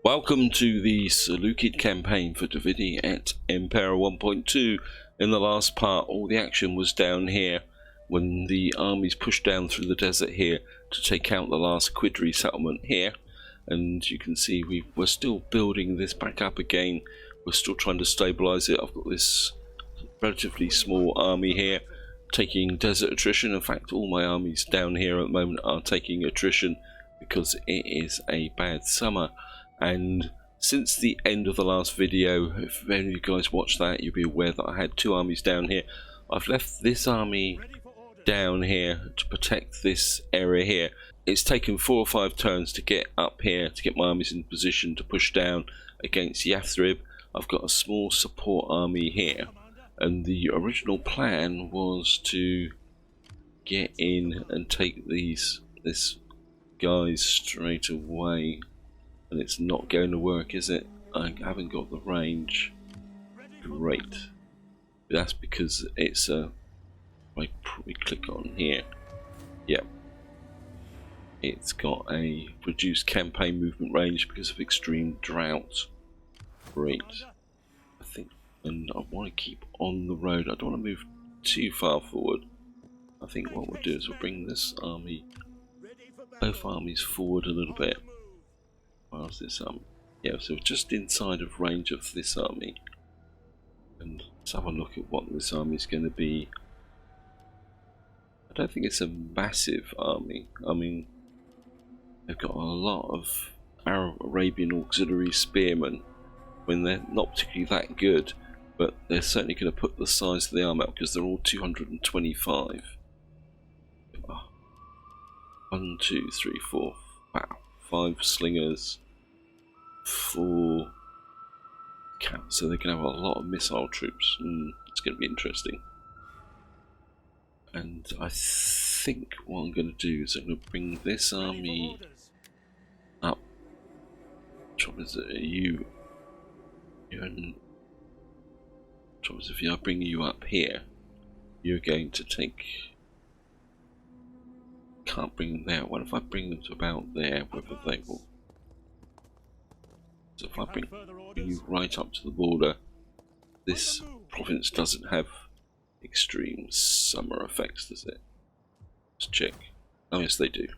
Welcome to the Seleucid campaign for Divinity at Impera 1.2. In the last part, all the action was down here when the armies pushed down through the desert here to take out the last Quidri settlement here. And you can see we're still building this back up again. We're still trying to stabilize it. I've got this relatively small army here taking desert attrition. In fact, all my armies down here at the moment are taking attrition because it is a bad summer. And since the end of the last video, if any of you guys watched that, you'll be aware that I had two armies down here. I've left this army down here to protect this area here. It's taken 4 or 5 turns to get up here, to get my armies in position to push down against Yathrib. I've got a small support army here, and the original plan was to get in and take this guys straight away. And it's not going to work, is it? I haven't got the range. Great. That's because it's I probably click on here. Yep. It's got a reduced campaign movement range because of extreme drought. Great. I think, and I want to keep on the road. I don't want to move too far forward. I think what we'll do is we'll bring this army, both armies forward a little bit. How's this yeah, so just inside of range of this army, and let's have a look at what this army is going to be. I don't think it's a massive army. I mean, they've got a lot of Arabian auxiliary spearmen. When they're not particularly that good, but they're certainly going to put the size of the army up because they're all 225. 1, 2, 3, 4. Wow, 5 slingers. 4 cats, so they're going to have a lot of missile troops. It's going to be interesting. And I think what I'm going to do is I'm going to bring this army up. Trouble is that if I bring you up here, you're going to take. Can't bring them there. What if I bring them to about there? Whether they will. So if I bring you right up to the border, this province doesn't have extreme summer effects, does it? Let's check. Oh yes, they do.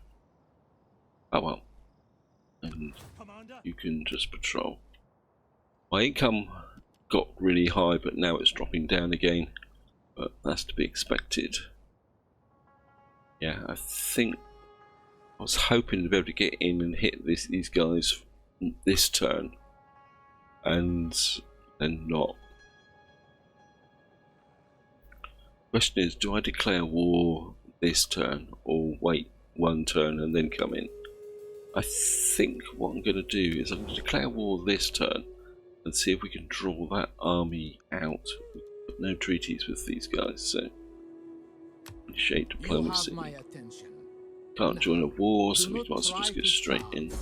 Oh well. And you can just patrol. My income got really high, but now it's dropping down again. But that's to be expected. Yeah, I think I was hoping to be able to get in and hit these guys this turn, and then not. Question is, do I declare war this turn or wait 1 turn and then come in? I think what I'm going to do is I'm going to declare war this turn and see if we can draw that army out. We've got no treaties with these guys, so initiate diplomacy. Can't join a war, so we might as well just go straight in.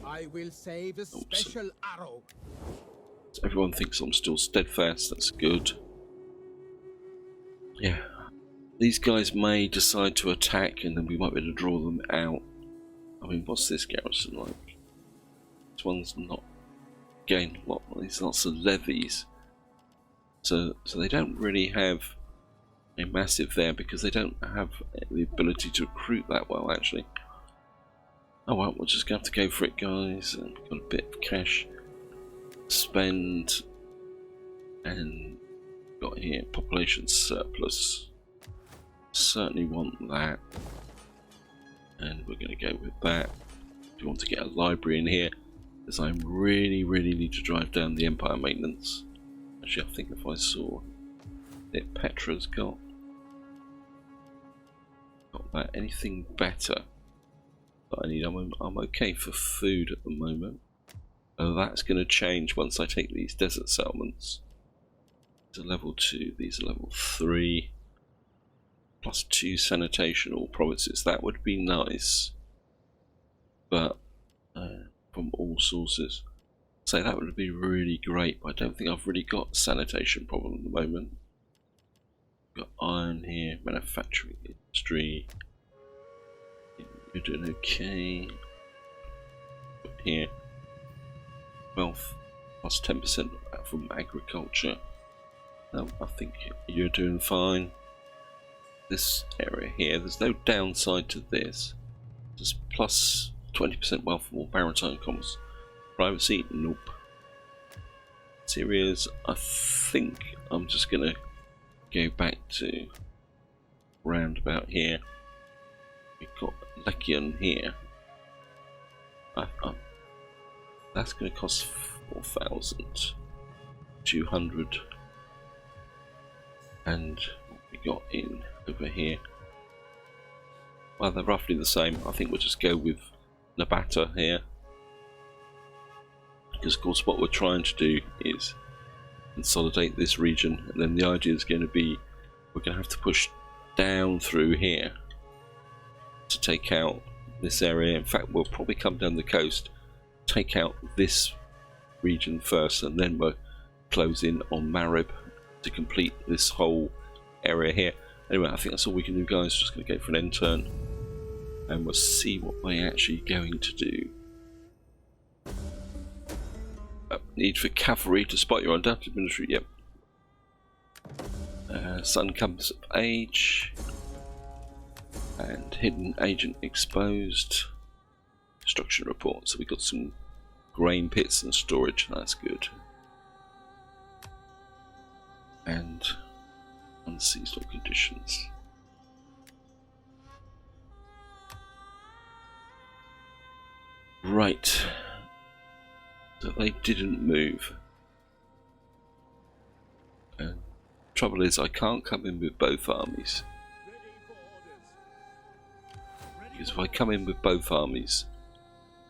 I will save a special arrow. So everyone thinks I'm still steadfast, that's good. Yeah. These guys may decide to attack and then we might be able to draw them out. I mean, what's this garrison like? This one's not gained a lot. There's lots of levies. So they don't really have a massive there because they don't have the ability to recruit that well, actually. Oh well, we're just going to have to go for it, guys. And we've got a bit of cash to spend, and got here population surplus. Certainly want that, and we're going to go with that. Do you want to get a library in here? Because I really need to drive down the Empire maintenance. Actually, I think if I saw it, Petra's got that. Anything better? That I need. I'm okay for food at the moment. That's going to change once I take these desert settlements. These are level 2, these are level 3. Plus 2 sanitation, all provinces. That would be nice. But from all sources. So that would be really great, but I don't think I've really got a sanitation problem at the moment. Got iron here, manufacturing industry. You're doing okay. here. Wealth plus 10% from agriculture. I think you're doing fine. This area here, there's no downside to this. Just plus 20% wealth for more maritime commerce. Privacy, nope. Serious, I think I'm just gonna go back to roundabout here. We've got Lechion here. That's gonna cost 4,200. And what we got in over here, well, they're roughly the same. I think we'll just go with Nabata here, because of course what we're trying to do is consolidate this region, and then the idea is going to be we're going to have to push down through here to take out this area. In fact, we'll probably come down the coast, take out this region first, and then we'll close in on Marib to complete this whole area here. Anyway, I think that's all we can do, guys. Just going to go for an end turn, and we'll see what they're actually going to do. Need for cavalry to spot your undoubted military. Yep. Sun Compass of Age and Hidden Agent exposed. Construction report. So we got some grain pits and storage. That's good. And unseasonal conditions. Right. So they didn't move. Trouble is, I can't come in with both armies. Because if I come in with both armies,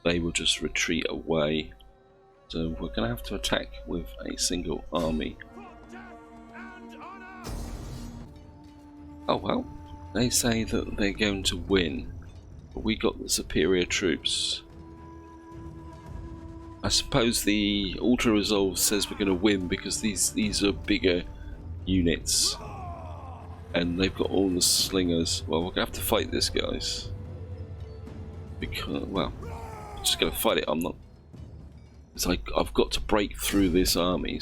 they will just retreat away. So we're going to have to attack with a single army. Oh well, they say that they're going to win, but we got the superior troops. I suppose the Ultra Resolve says we're going to win because these are bigger units, and they've got all the slingers. Well, we're going to have to fight this, guys. Because, well, I'm just going to fight it. I'm not. It's like I've got to break through this army.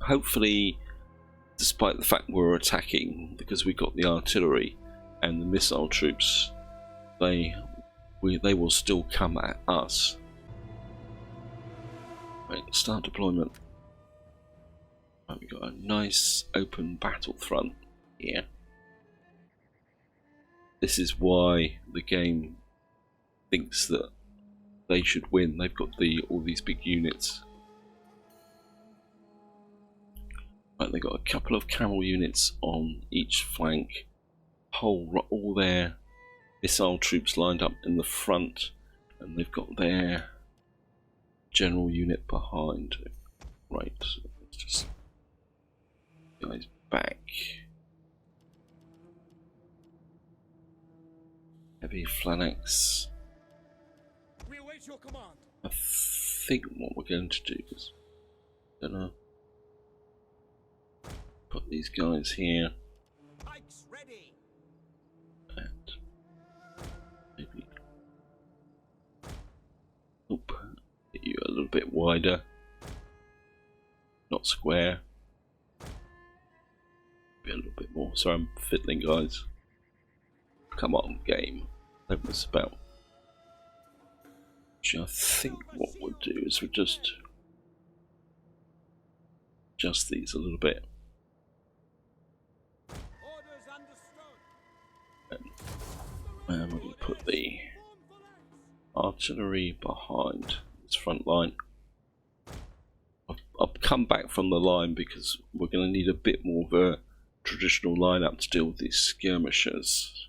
Hopefully, despite the fact we're attacking, because we've got the artillery and the missile troops, they will still come at us. Right, start deployment. Right, we've got a nice open battle front here. This is why the game thinks that they should win. They've got all these big units. Right, they've got a couple of camel units on each flank. All their missile troops lined up in the front, and they've got their general unit behind. Right, so let's just guys back. Heavy phalanx. We await your command. I think what we're going to do is gonna put these guys here. Pikes ready. And maybe get you a little bit wider. Not square. Be a little bit more. Sorry, I'm fiddling, guys. Come on, game. Don't mess about. Actually, I think what we'll do is we'll just adjust these a little bit. Orders understood. And we're going to put the artillery behind this front line. I've come back from the line because we're going to need a bit more of a traditional lineup to deal with these skirmishers.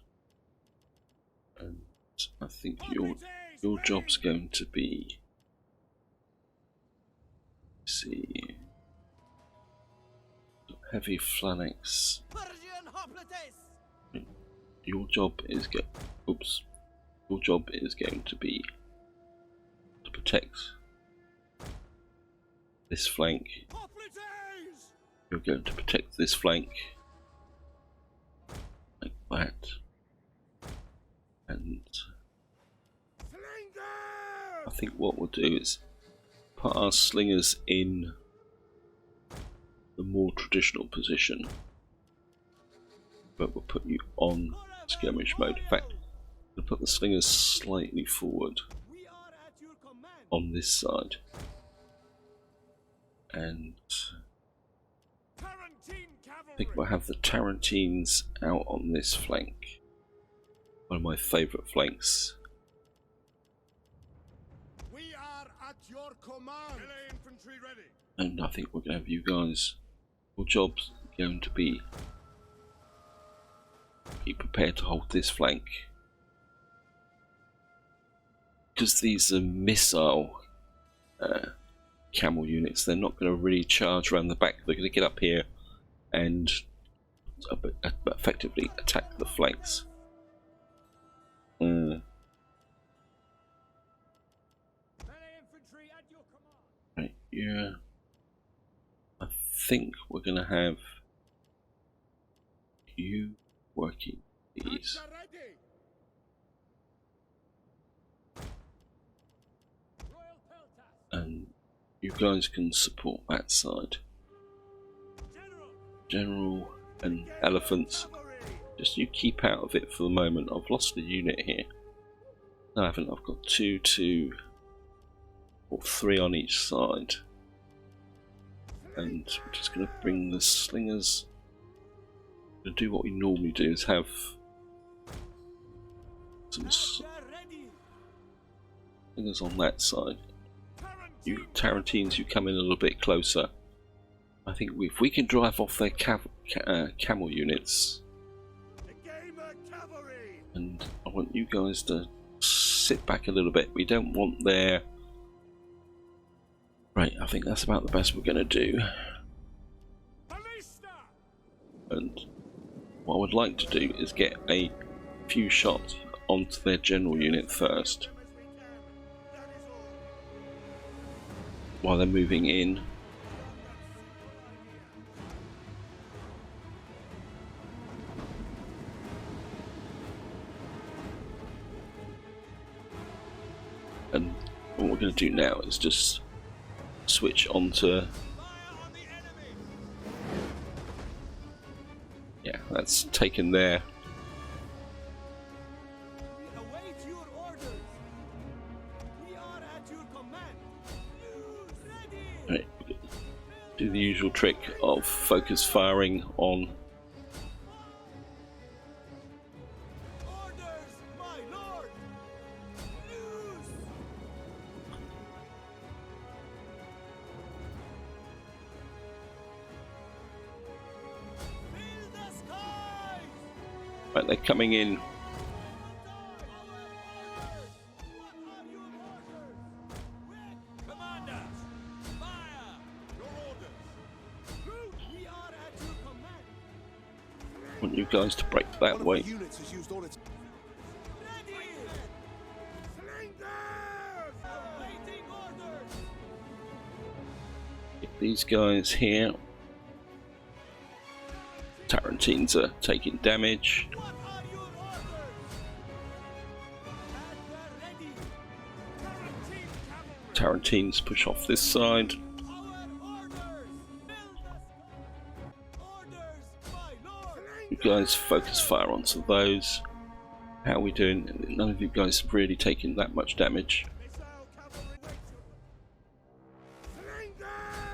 And I think your job's going to be, see, heavy phalanx. Your job is your job is going to be to protect this flank. You're going to protect this flank like that, and I think what we'll do is put our slingers in the more traditional position, but we'll put you on skirmish mode. In fact, we'll put the slingers slightly forward on this side, and I think we'll have the Tarantines out on this flank. One of my favourite flanks. We are at your command. Infantry ready. And I think we're going to have you guys. Your job's going to be prepared to hold this flank, because these are missile camel units. They're not going to really charge around the back. They're going to get up here and effectively attack the flanks. Right, yeah. I think we're going to have you working these. And you guys can support that side. General and elephants, just you keep out of it for the moment. I've lost a unit here. No, I haven't. I've got 2 or 3 on each side. And I'm just going to bring the slingers. I'm going to do what we normally do, is have some slingers on that side. You Tarantines, you come in a little bit closer. I think if we can drive off their camel units, and I want you guys to sit back a little bit. We don't want their... Right, I think that's about the best we're going to do. And what I would like to do is get a few shots onto their general unit first, while they're moving in. And what we're going to do now is just switch onto... Yeah, that's taken there. Right, do the usual trick of focus firing on right, they're coming in. I want you guys to break that way. Get these guys here. Tarantines are taking damage. Tarantines push off this side. You guys focus fire onto those. How are we doing? None of you guys have really taken that much damage.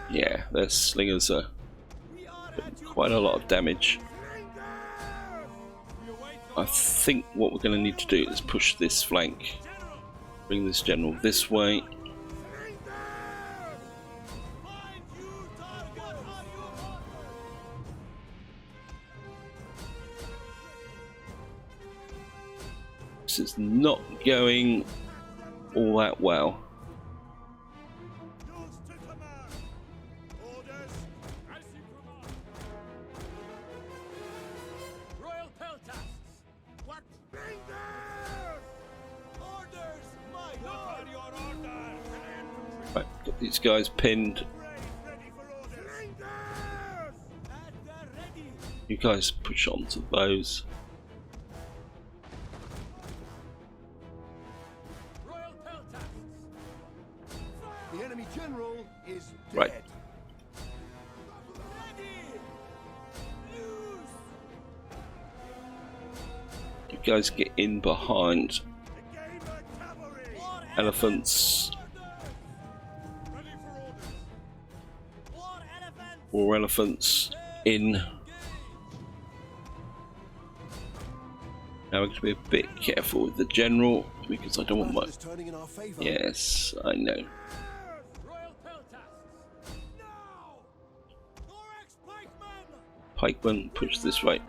Yeah, their slingers are quite a lot of damage. I think what we're going to need to do is push this flank. Bring this general this way. This is not going all that well. Right, got these guys pinned. You guys push on to those. enemy general is dead. Right. You guys get in behind elephants. War elephants in. Now we're going to be a bit careful with the general because I don't want my. Yes, I know. Pikemen, push this way.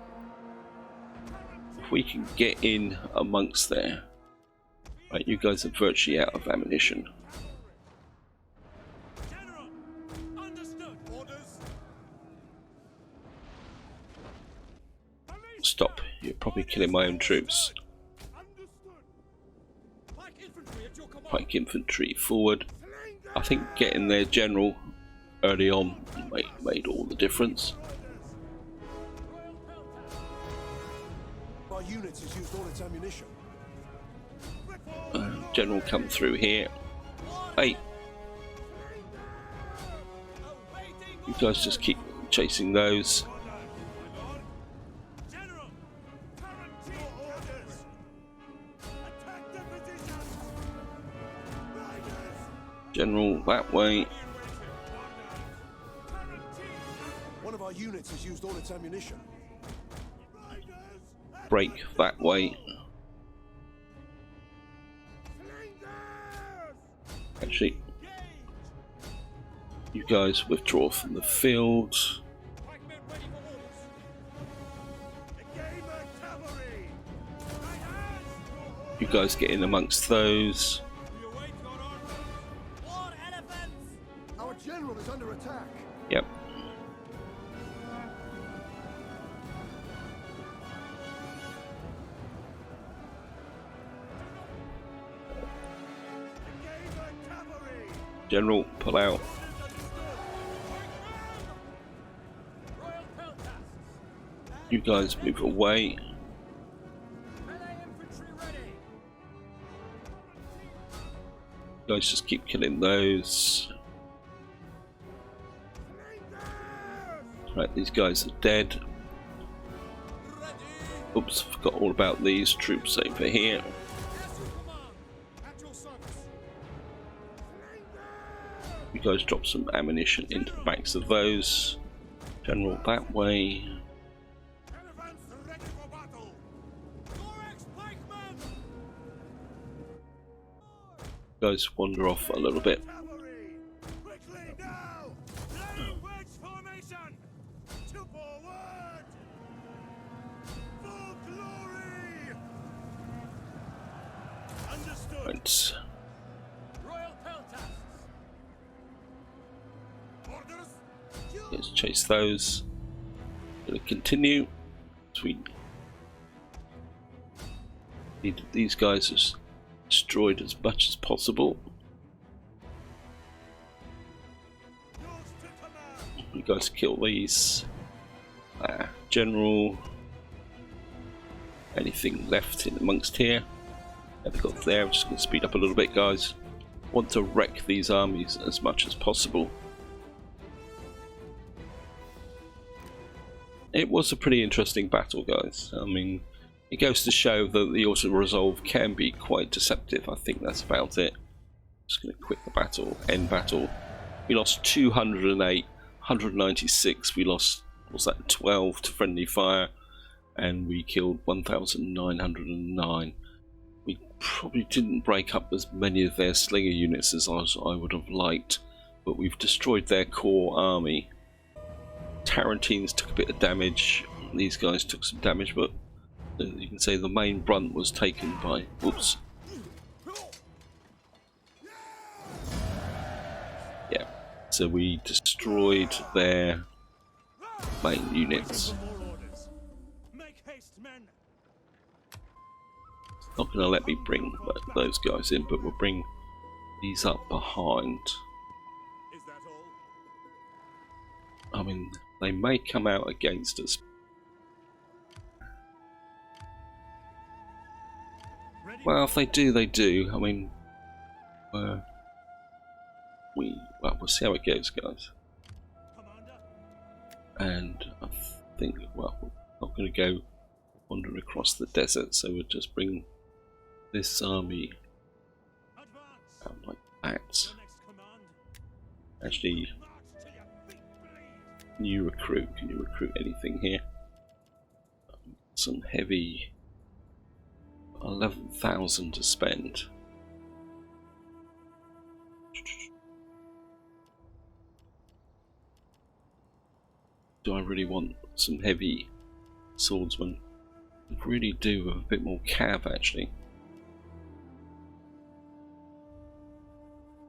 If we can get in amongst there. Right, you guys are virtually out of ammunition. Stop, you're probably killing my own troops. Pike infantry forward. I think getting their general early on made all the difference. Our units has used all its ammunition. General come through here. Hey, you guys just keep chasing those. General that way. One of our units has used all its ammunition. Break that way. Actually, you guys withdraw from the field. You guys get in amongst those. Our general is under attack. Yep. General, pull out. You guys move away. You guys just keep killing those. Right, these guys are dead. Oops, forgot all about these troops over here. You guys drop some ammunition into the backs of those. General that way. Guys wander off a little bit. Right. Let's chase those. Gonna continue. Sweet. Need these guys as destroyed as much as possible. You guys kill these. General. Anything left in amongst here? Never got there. I'm just going to speed up a little bit, guys. Want to wreck these armies as much as possible. It was a pretty interesting battle, guys. I mean, it goes to show that the auto-resolve can be quite deceptive. I think that's about it. Just going to quit the battle, end battle. We lost 208, 196. We lost, what's that, 12 to friendly fire. And we killed 1,909. We probably didn't break up as many of their slinger units as I would have liked. But we've destroyed their core army. Tarantines took a bit of damage. These guys took some damage, but you can say the main brunt was taken by. Whoops. Yeah. So we destroyed their main units. Not going to let me bring those guys in, but we'll bring these up behind. I mean, they may come out against us. Well, if they do, they do. I mean, we'll see how it goes, guys. And I think, well, we're not going to go wandering across the desert, so we'll just bring this army out like that. Actually, new recruit. Can you recruit anything here? Some heavy 11,000 to spend. Do I really want some heavy swordsmen? I really do with a bit more cav actually.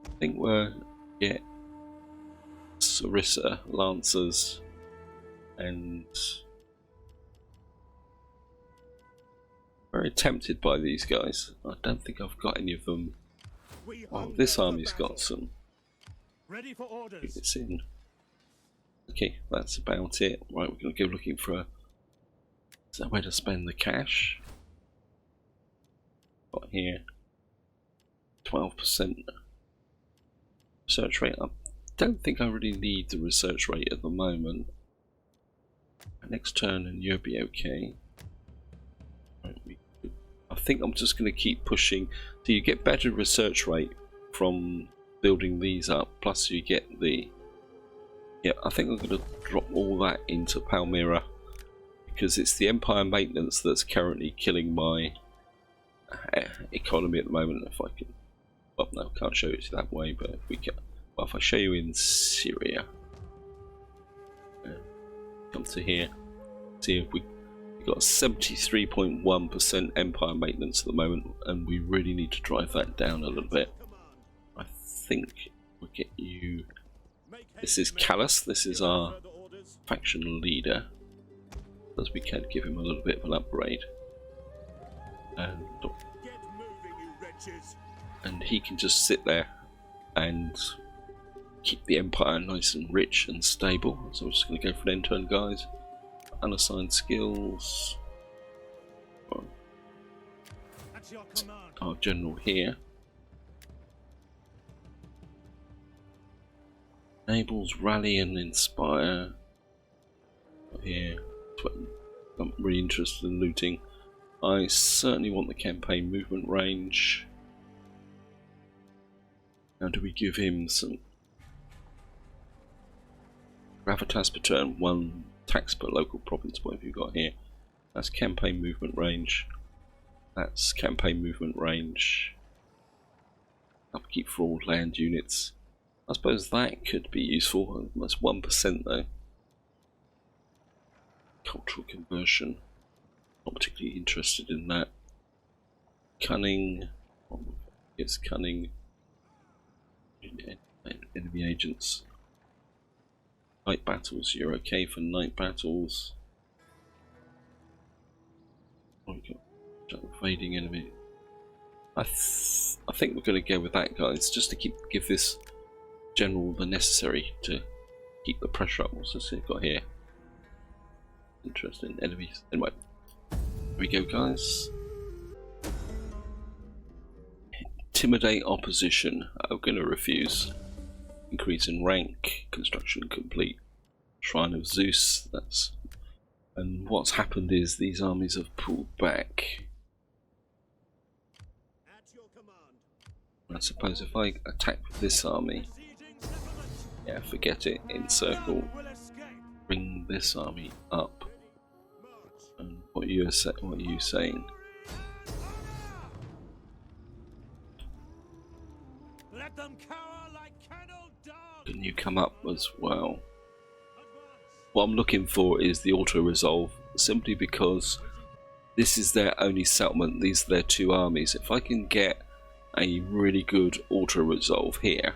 I think we'll get Sarissa, Lancers, and very tempted by these guys. I don't think I've got any of them. Oh, this army's got some. Ready for orders. Keep this in. Okay, that's about it. Right, we're going to go looking for a... Is that where to spend the cash? Got here 12% research rate. I don't think I really need the research rate at the moment. Next turn and you'll be okay. Right, I think I'm just going to keep pushing. So you get better research rate from building these up, plus you get the... Yeah, I think I'm going to drop all that into Palmyra, because it's the Empire maintenance that's currently killing my economy at the moment. If I can... Well, no, I can't show it that way, but if we can... Well, if I show you in Syria, come to here, see if we've got 73.1% Empire maintenance at the moment, and we really need to drive that down a little bit. I think we'll get you. This is Callus, this is our faction leader, as we can give him a little bit of an upgrade. And he can just sit there and keep the Empire nice and rich and stable. So we're just going to go for an end turn, guys. Unassigned skills. Well, our general here. Enables rally and inspire. Here, I'm really interested in looting. I certainly want the campaign movement range. Now, do we give him some gravitas per turn, 1 tax per local province? What have you got here? That's campaign movement range. That's campaign movement range. Upkeep for all land units. I suppose that could be useful. That's 1% though. Cultural conversion. Not particularly interested in that. Cunning. Yes, cunning. Enemy agents. Night battles. You're okay for night battles. Oh, we got invading enemy. I think we're going to go with that, guys, just to give this general the necessary to keep the pressure up. What's this we've got here? Interesting enemies. Anyway, here we go, guys. Intimidate opposition. I'm going to refuse. Increase in rank. Construction complete. Shrine of Zeus. That's. And what's happened is these armies have pulled back. I suppose if I attack with this army, yeah, forget it. Encircle. Bring this army up. And what are you saying? Let them cower like kennel dogs. Can you come up as well? What I'm looking for is the auto resolve, simply because this is their only settlement. These are their 2 armies. If I can get a really good auto resolve here,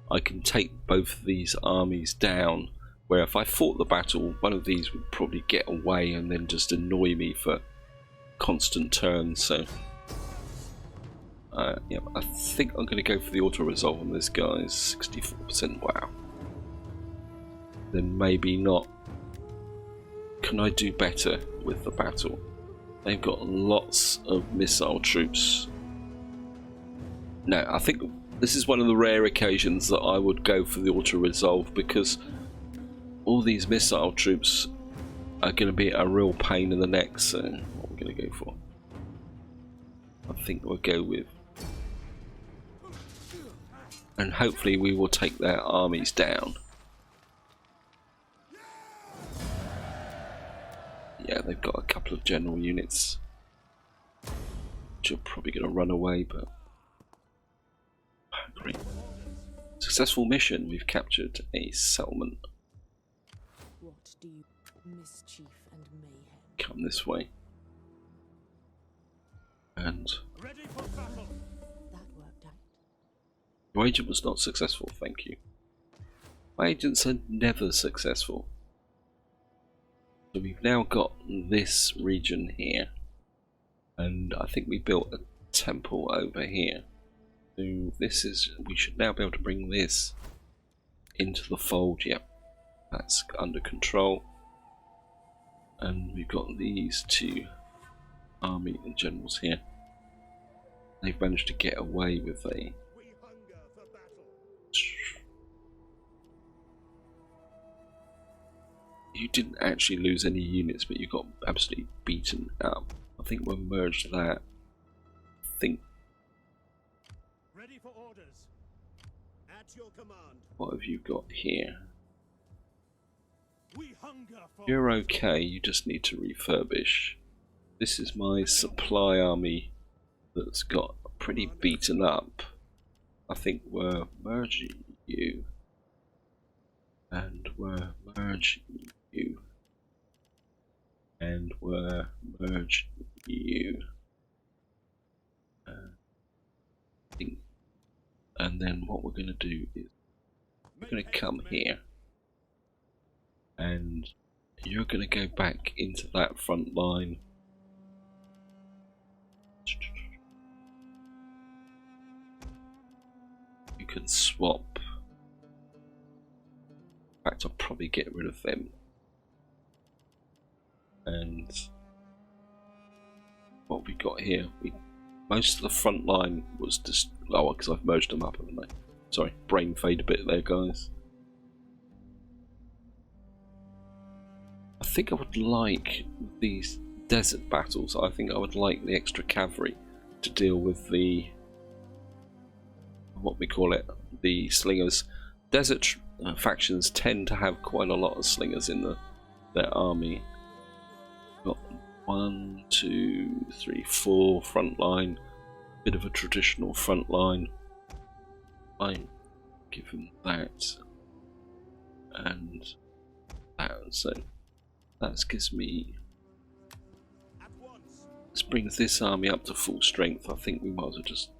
I can take both of these armies down, where if I fought the battle, one of these would probably get away and then just annoy me for constant turns. So yeah, I think I'm going to go for the auto resolve on this, guys. 64%. Wow. Then maybe not. Can I do better with the battle? They've got lots of missile troops. No, I think This is one of the rare occasions that I would go for the auto-resolve, because all these missile troops are going to be a real pain in the neck. So what we're going to go for, I think we'll go with, and hopefully we will take their armies down. Yeah, they've got a couple of general units which are probably going to run away, but great. Successful mission. We've captured a settlement. What do you mischief and mayhem? Come this way. And Ready for battle. That worked out. your agent was not successful, thank you. My agents are never successful. So we've now got this region here. And I think we built a temple over here. So this is, we should now be able to bring this into the fold. Yep, that's under control. And we've got these two army and generals here. They've managed to get away with a... We hunger for battle. You didn't actually lose any units, but you got absolutely beaten up. I think we'll merge that. I think... Ready for orders. At your command. What have you got here? We hunger for You're okay, you just need to refurbish. This is my supply army that's got pretty beaten up. I think we're merging you. And we're merging you. And we're merging you. I think, and then what we're going to do is we're going to come here. And you're going to go back into that front line. You can swap. In fact, I'll probably get rid of them. And what we got here, most of the front line was just lower because I've merged them up, haven't I? Sorry, brain fade a bit there, guys. I think I would like these desert battles. I think I would like the extra cavalry to deal with the, what we call it, the slingers. Desert factions tend to have quite a lot of slingers in their army. Got 1, 2, 3, 4 front line. Bit of a traditional front line. I give them that and that. So that gives me. This brings this army up to full strength. I think we might as well just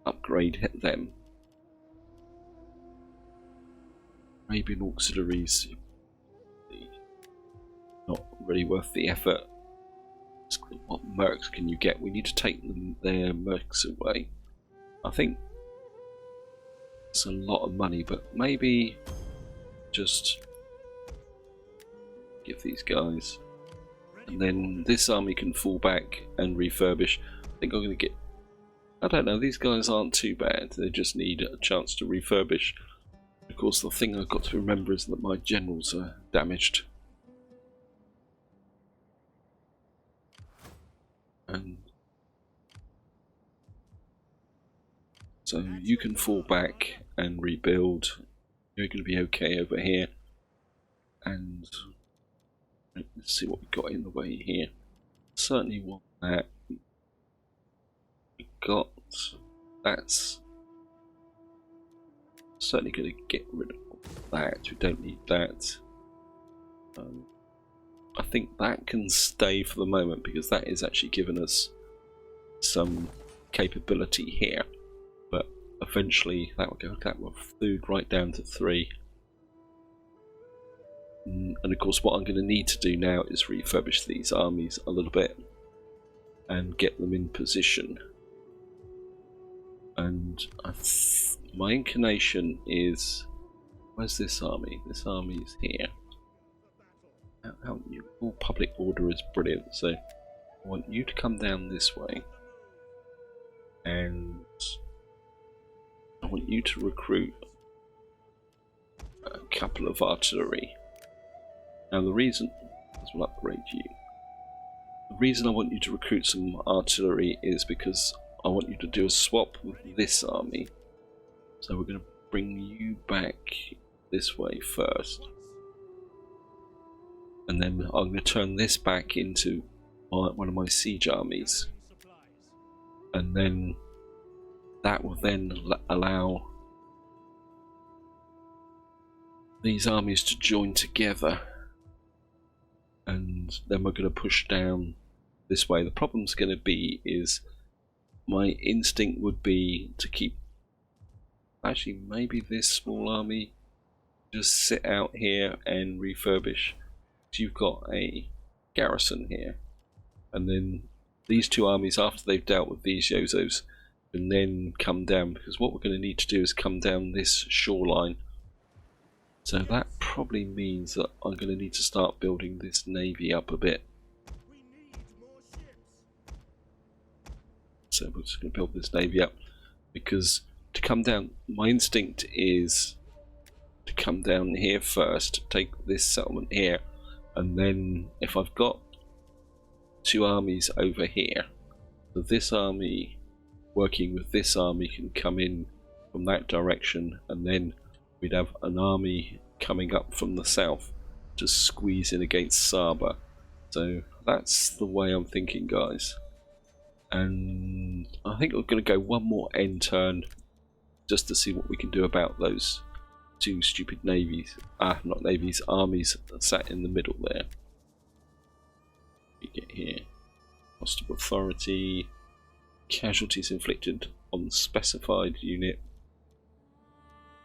upgrade them. Arabian auxiliaries, not really worth the effort. What mercs can you get? We need to take their mercs away. I think it's a lot of money, but maybe just give these guys, and then this army can fall back and refurbish. I think I'm going to get, I don't know, these guys aren't too bad, they just need a chance to refurbish. Of course, the thing I've got to remember is that my generals are damaged. And so you can fall back and rebuild. You're going to be okay over here. And let's see what we've got in the way here. Certainly want that. We got, that's certainly going to get rid of that. We don't need that. I think that can stay for the moment because that is actually giving us some capability here. But eventually that will go, that will food right down to 3. And of course what I'm going to need to do now is refurbish these armies a little bit and get them in position. And my inclination is, where's this army? This army is here. All public order is brilliant, so I want you to come down this way and I want you to recruit a couple of artillery. Now the reason, as we'll upgrade you, the reason I want you to recruit some artillery is because I want you to do a swap with this army. So we're going to bring you back this way first. And then I'm going to turn this back into one of my siege armies. And then that will then allow these armies to join together. And then we're going to push down this way. The problem's going to be is my instinct would be to keep, actually maybe this small army just sit out here and refurbish. So you've got a garrison here, and then these two armies, after they've dealt with these Yozos, can then come down, because what we're going to need to do is come down this shoreline. So that probably means that I'm going to need to start building this navy up a bit. So we're just going to build this navy up, because to come down, my instinct is to come down here first, take this settlement here, and then if I've got two armies over here, so this army working with this army can come in from that direction, and then we'd have an army coming up from the south to squeeze in against Saba. So that's the way I'm thinking, guys. And I think we're going to go one more end turn just to see what we can do about those two stupid navies, not navies, armies that sat in the middle there. We get here, cost of authority, casualties inflicted on specified unit.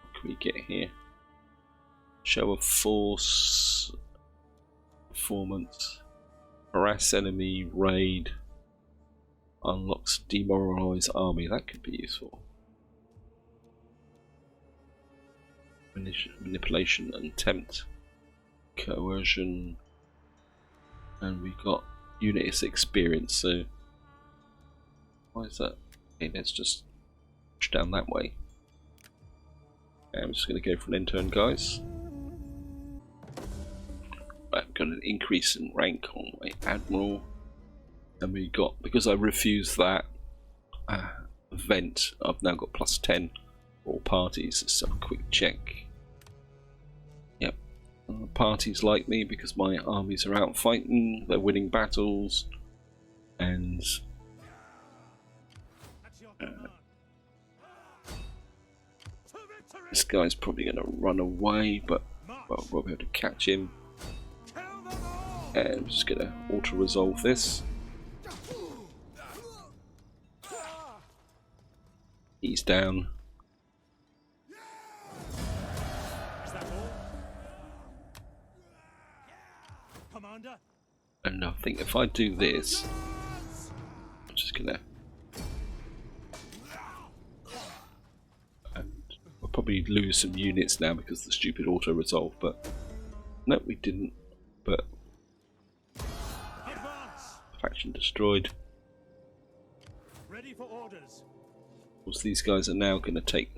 What can we get here? Show of force, performance, harass enemy, raid, unlocks demoralize army. That could be useful. Manipulation and tempt, coercion, and we got unit experience. So why is that? Okay, let's just push down that way. And I'm just going to go for an end turn, guys. I've got an increase in rank on my admiral, and we got, because I refused that event, I've now got +10 all parties. Let's have a quick check. Yep, parties like me because my armies are out fighting, they're winning battles, and this guy's probably going to run away, but well, we'll be able to catch him. And I'm just going to auto-resolve this. He's down. And I think if I do this, I'm just going to... And we'll probably lose some units now because of the stupid auto-resolve, but... No, we didn't. But... Faction destroyed. Ready for orders. Of course, these guys are now going to take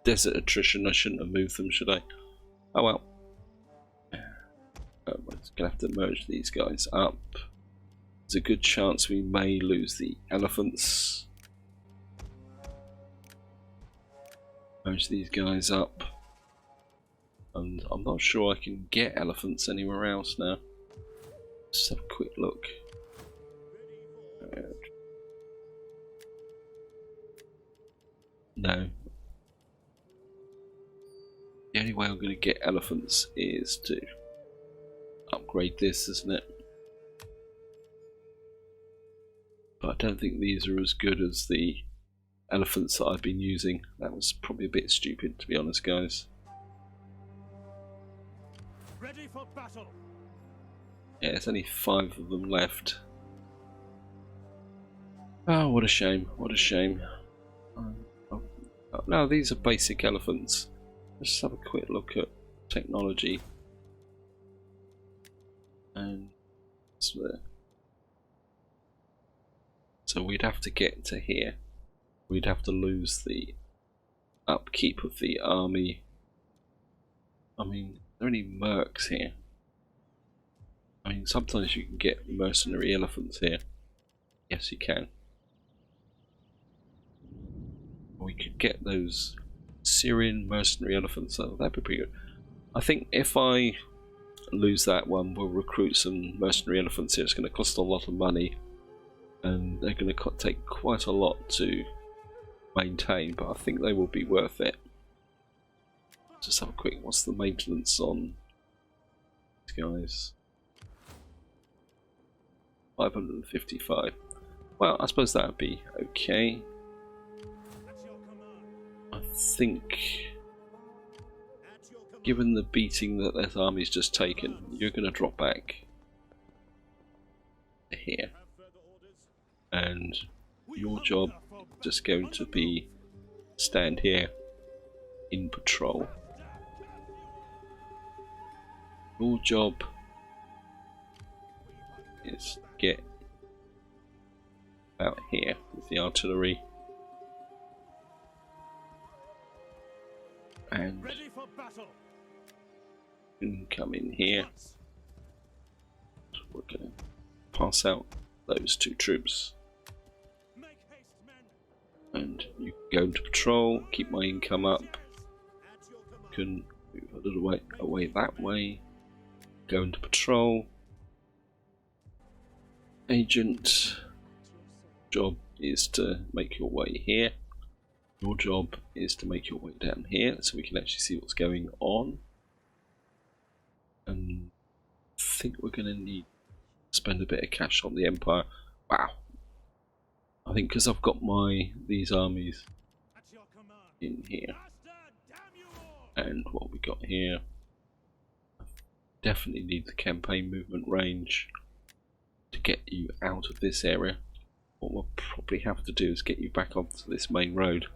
desert attrition. I shouldn't have moved them, should I? Oh well. I'm going to have to merge these guys up. There's a good chance we may lose the elephants. Merge these guys up. And I'm not sure I can get elephants anywhere else now. Let's have a quick look. No. The only way I'm going to get elephants is to upgrade this, isn't it? But I don't think these are as good as the elephants that I've been using. That was probably a bit stupid, to be honest, guys. Ready for battle. Yeah, there's only 5 of them left. Oh, what a shame, what a shame. No, these are basic elephants. Let's have a quick look at technology. And it's there. So we'd have to get to here. We'd have to lose the upkeep of the army. I mean, are there any mercs here? I mean, sometimes you can get mercenary elephants here. Yes, you can. We could get those Syrian mercenary elephants. Oh, that'd be pretty good. I think if I lose that one, we'll recruit some mercenary elephants here. It's going to cost a lot of money, and they're going to take quite a lot to maintain, but I think they will be worth it. Just have a quick, what's the maintenance on these guys? 555. Well, I suppose that would be okay. I think, given the beating that that army's just taken, you're going to drop back here, and your job is just going to be stand here in patrol. Your job is get out here with the artillery, and Ready for battle. you can come in here. We're going to pass out those two troops, Make haste, men. and you can go into patrol, keep my income up. You can move a little way away that way, go into patrol. Agent, job is to make your way here. Your job is to make your way down here so we can actually see what's going on. And I think we're going to need to spend a bit of cash on the Empire. Wow. I think because I've got these armies At your command. in here, Bastard, damn you all. and what we got here, I definitely need the campaign movement range to get you out of this area. What we'll probably have to do is get you back onto this main road.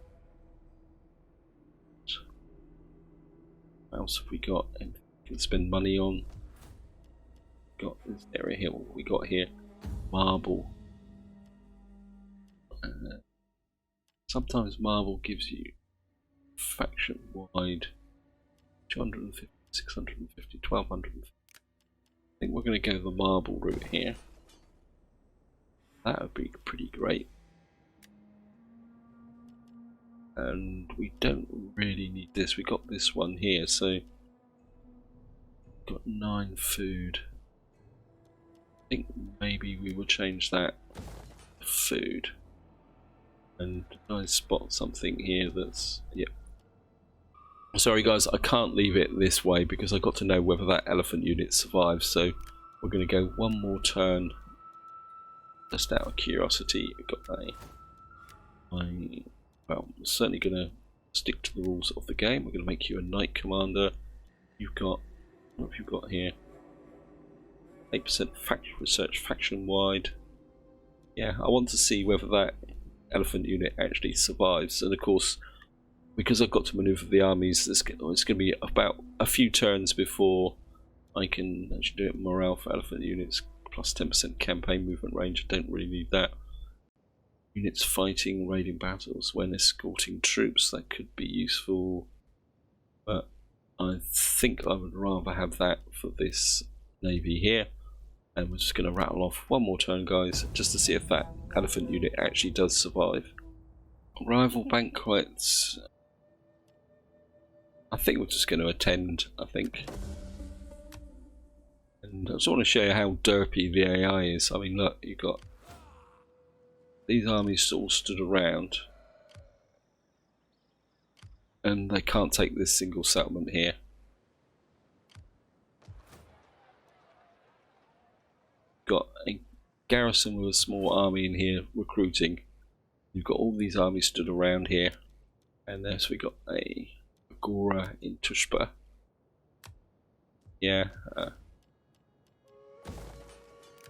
What else have we got? Anything we can spend money on? Got this area here. What we got here? Marble. Sometimes marble gives you faction wide 250, 650, 1250. I think we're going to go the marble route here. That would be pretty great. And we don't really need this. We got this one here, so got 9 food. I think maybe we will change that to food. And I spot something here that's, yep. Sorry guys, I can't leave it this way because I got to know whether that elephant unit survives. So we're going to go one more turn. Just out of curiosity, we've got well, I'm certainly going to stick to the rules of the game. We're going to make you a knight commander. You've got, what have you got here? 8% research faction wide. Yeah, I want to see whether that elephant unit actually survives. And of course, because I've got to maneuver the armies, it's going to be about a few turns before I can actually do it. Morale for elephant units. Plus 10% campaign movement range. I don't really need that. Units fighting raiding battles when escorting troops. That could be useful. But I think I would rather have that for this navy here. And we're just going to rattle off one more turn, guys, just to see if that elephant unit actually does survive. Rival banquets. I think we're just going to attend, I think. And I just want to show you how derpy the AI is. I mean, look, you've got these armies all stood around, and they can't take this single settlement here. Got a garrison with a small army in here recruiting. You've got all these armies stood around here, and there's we got a agora in Tushpa. Yeah.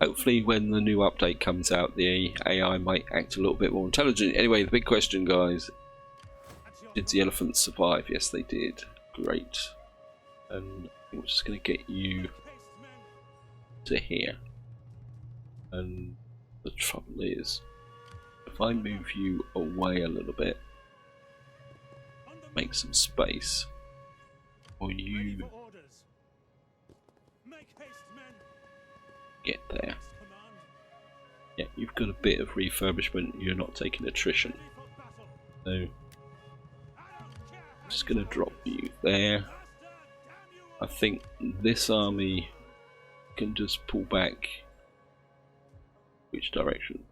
Hopefully when the new update comes out, the AI might act a little bit more intelligent. Anyway, the big question, guys, did the elephants survive? Yes, they did. Great. And we're just going to get you to here. And the trouble is, if I move you away a little bit, make some space. Or Ready you for orders. Make haste, men. get there. Next command. Yeah, you've got a bit of refurbishment, you're not taking attrition. Ready for battle. So, I don't care. I'm just going to drop you there. Master, damn you I all. think this army can just pull back. Which direction?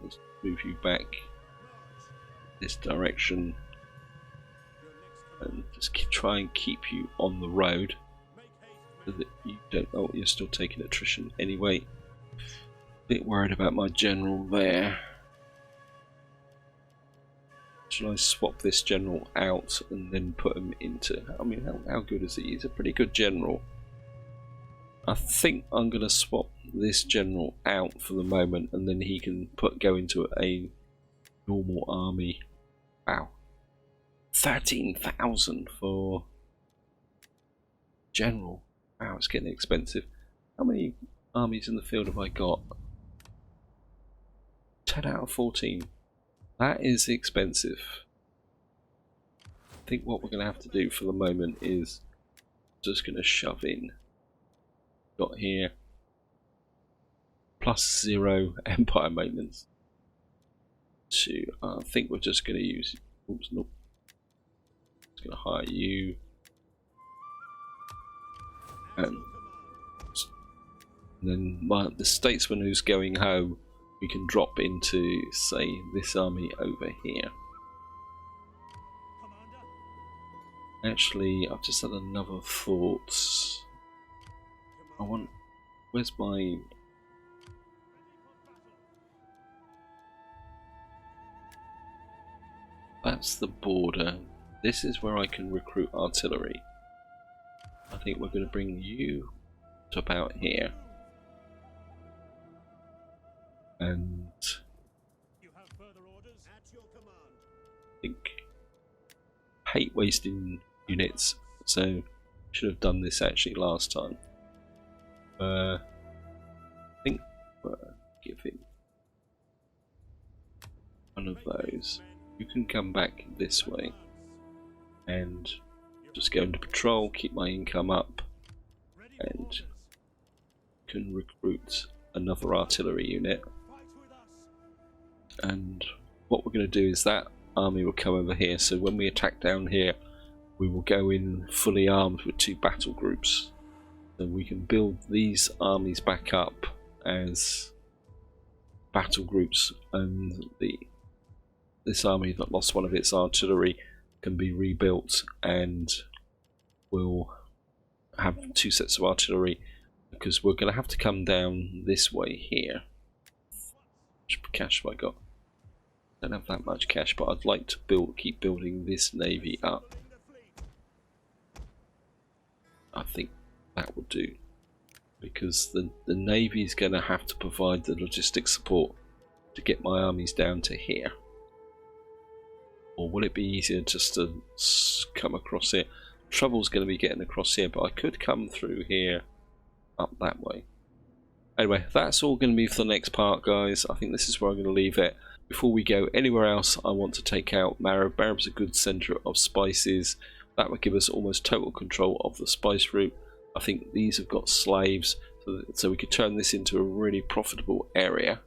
Let's move you back this direction and just try and keep you on the road so that you don't. Oh, you're still taking attrition anyway. Bit worried about my general there. Should I swap this general out and then put him into? I mean, how good is he? He's a pretty good general. I think I'm going to swap this general out for the moment, and then he can go into a normal army. Wow, 13,000 for general. Wow, it's getting expensive. How many armies in the field have I got? 10 out of 14. That is expensive. I think what we're going to have to do for the moment is just going to shove in. Got here +0 empire maintenance. I think we're just going to use. Oops, nope. Just going to hire you, and then the statesman who's going home, we can drop into, say, this army over here. Commander. Actually, I've just had another thought. I want. Where's my? That's the border. This is where I can recruit artillery. I think we're going to bring you to about here. And You have further orders? At your command. I think hate wasting units, so should have done this actually last time. I think we're giving one of those. You can come back this way and just go into patrol, keep my income up, Ready for and orders. can recruit another artillery unit. Fight with us. And what we're going to do is that army will come over here, so when we attack down here we will go in fully armed with 2 battle groups. Then we can build these armies back up as battle groups, and this army that lost one of its artillery can be rebuilt, and we'll have 2 sets of artillery, because we're going to have to come down this way here. How much cash have I got? Don't have that much cash, but I'd like to keep building this navy up. Building the fleet. I think that will do, because the navy is going to have to provide the logistics support to get my armies down to here. Or will it be easier just to come across here? Trouble's going to be getting across here, but I could come through here up that way. Anyway, that's all going to be for the next part, guys. I think this is where I'm going to leave it. Before we go anywhere else, I want to take out Marib. Marib's a good centre of spices. That would give us almost total control of the spice route. I think these have got slaves, so we could turn this into a really profitable area.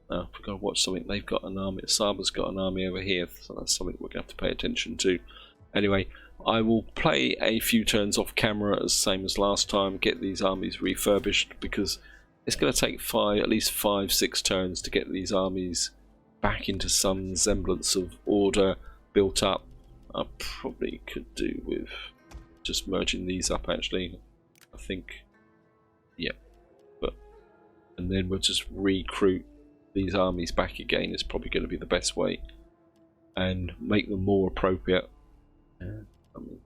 Now, if we're going to watch something, they've got an army. Saba's got an army over here, so that's something we're going to have to pay attention to. Anyway, I will play a few turns off camera, as same as last time, get these armies refurbished, because it's going to take at least 5-6 turns to get these armies back into some semblance of order, built up. I probably could do with just merging these up, actually. I think, yeah, and then we'll just recruit these armies back again. Is probably going to be the best way, and make them more appropriate. I mean,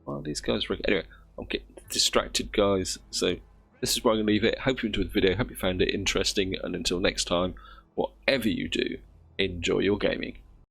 well, these guys. Anyway, I'm getting distracted, guys. So this is where I'm going to leave it. Hope you enjoyed the video. Hope you found it interesting. And until next time, whatever you do, enjoy your gaming.